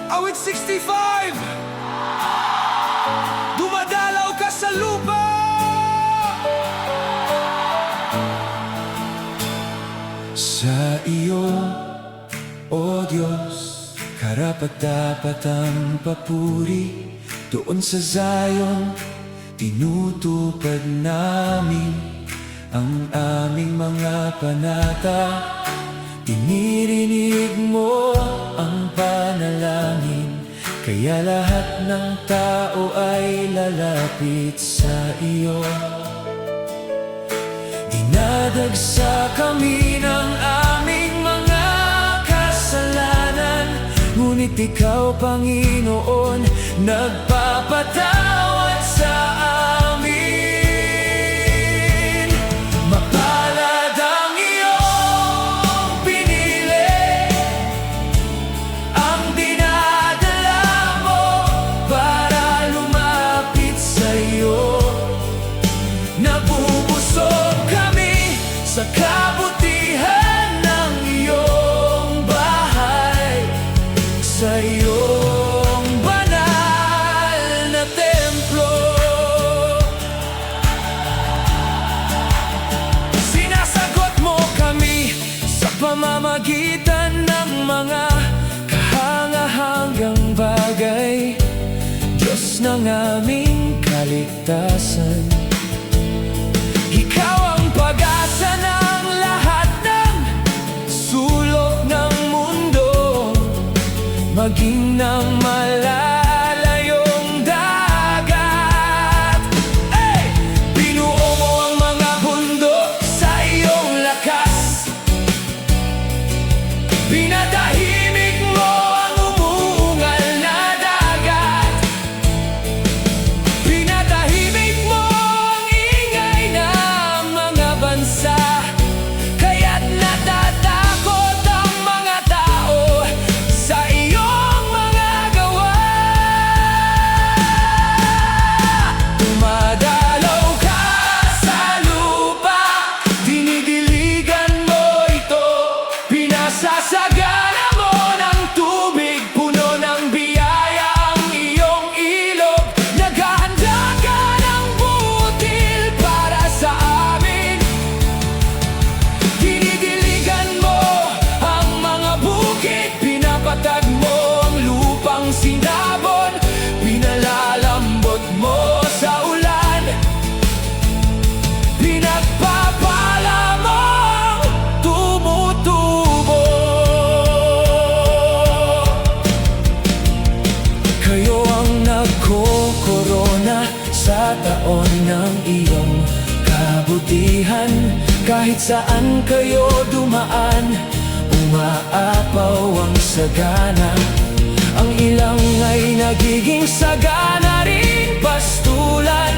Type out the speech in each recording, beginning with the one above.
Awit 65, dumadalaw ka sa lupa. Sa iyo, O Diyos, karapat-dapat ang papuri. Doon sa Zion, tinutupad namin ang aming mga panata. Tinirinig mo ang panalangin, kaya lahat ng tao ay lalapit sa iyo. Dinadagsa kami ng aming mga kasalanan, ngunit ikaw, Panginoon, nagpapatawad sa amin. Mapalad ang iyong pinili, ang dinadala mo para lumapit sa iyo. Nabubusog kami sa kabutihan ng iyong bahay, sa iyong banal na templo. Sinasagot mo kami sa pamamagitan ng mga kahanga-hangang bagay, Diyos ng aming kaligtasan. Ikaw ang pag-asa ng lahat ng sulok ng mundo, maging ng malalayong dagat. Hey! Binuo mo ang mga bundok sa iyong lakas, pinatahimik mo ang umuungal na dagat, pinatahimik mo ang ingay ng mga bansa, kaya't natatakot ang mga tao sa iyong mga gawa. Dumadalaw ka sa lupa, dinidiligan mo ito, pinasasagana mo ng tubig, puno ng biyaya ang iyong ilog. Naghahanda ka ng butil para sa amin, dinidiligan mo ang mga bukid, pinapatag mo ang lupang sinabon, pinalalambot mo sa ulan, pinagpapala mo ang tumutubo. Kayo ang nagkokorona sa taon ng iyong kabutihan. Kahit saan kayo dumaan, umaapaw ang sagana. Ang ilang ay nagiging sagana rin pastulan.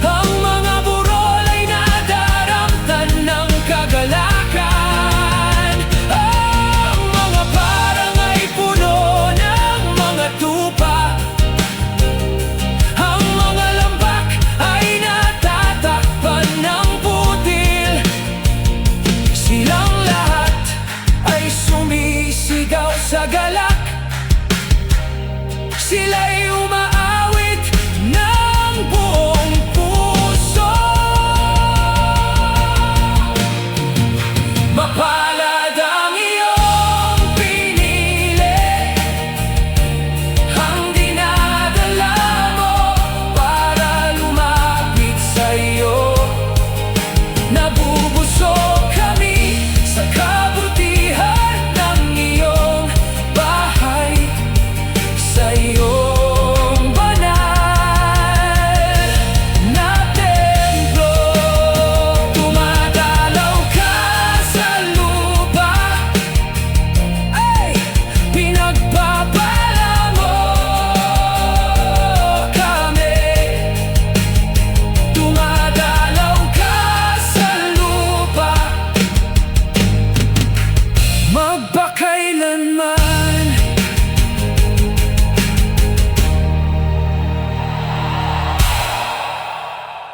Ang mga burol ay nadaramtan ng kagalakan. Ang mga parang ay puno ng mga tupa. Ang mga lambak ay natatakpan ng putil. Silang lahat ay sumisigaw sa galak. Sila'y